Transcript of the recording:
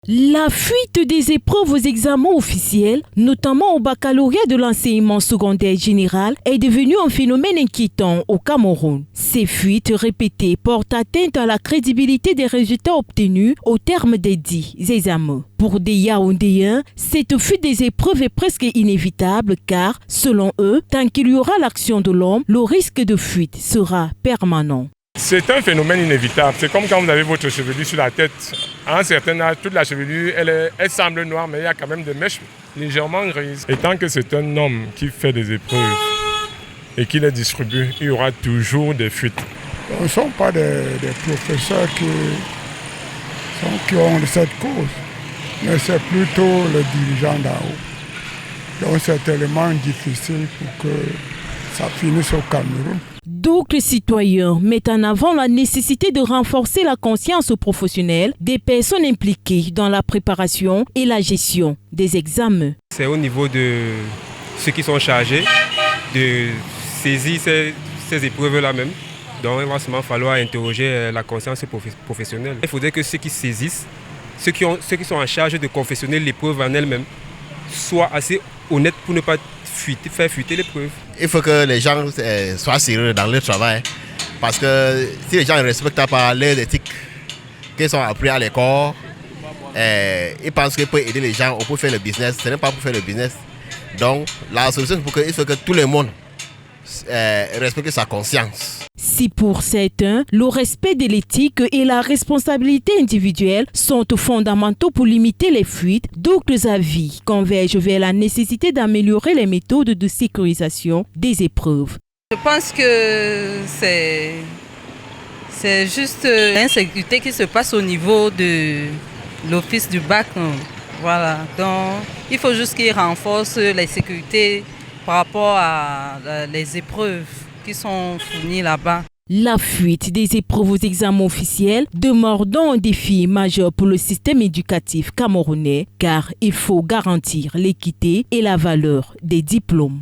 La fuite des épreuves aux examens officiels, notamment au baccalauréat de l'enseignement secondaire général, est devenue un phénomène inquiétant au Cameroun. Ces fuites répétées portent atteinte à la crédibilité des résultats obtenus au terme des dits examens. Pour des Yaoundéens, cette fuite des épreuves est presque inévitable car, selon eux, tant qu'il y aura l'action de l'homme, le risque de fuite sera permanent. C'est un phénomène inévitable. C'est comme quand vous avez votre chevelure sur la tête. À un certain âge, toute la chevelure, elle semble noire, mais il y a quand même des mèches légèrement grises. Et tant que c'est un homme qui fait des épreuves et qui les distribue, il y aura toujours des fuites. Ce ne sont pas des professeurs qui ont cette cause, mais c'est plutôt les dirigeants d'en haut. Donc c'est tellement difficile pour que ça finisse au Cameroun. D'autres citoyens mettent en avant la nécessité de renforcer la conscience professionnelle des personnes impliquées dans la préparation et la gestion des examens. C'est au niveau de ceux qui sont chargés de saisir ces épreuves-là même. Donc il va seulement falloir interroger la conscience professionnelle. Il faudrait que ceux qui saisissent, ceux qui sont en charge de confectionner l'épreuve en elle-même, soient assez honnêtes pour ne pas faire fuiter l'épreuve. Il faut que les gens soient sérieux dans leur travail. Parce que si les gens ne respectent pas leur éthique qu'ils ont appris à l'école, ils pensent qu'ils peuvent aider les gens pour faire le business. Ce n'est pas pour faire le business. Donc la solution, il faut que tout le monde respecte sa conscience. Si pour certains, le respect de l'éthique et la responsabilité individuelle sont fondamentaux pour limiter les fuites, d'autres avis convergent vers la nécessité d'améliorer les méthodes de sécurisation des épreuves. Je pense que c'est juste l'insécurité qui se passe au niveau de l'office du bac. Voilà. Donc, il faut juste qu'ils renforcent la sécurité par rapport à les épreuves qui sont fournies là-bas. La fuite des épreuves aux examens officiels demeure donc un défi majeur pour le système éducatif camerounais car il faut garantir l'équité et la valeur des diplômes.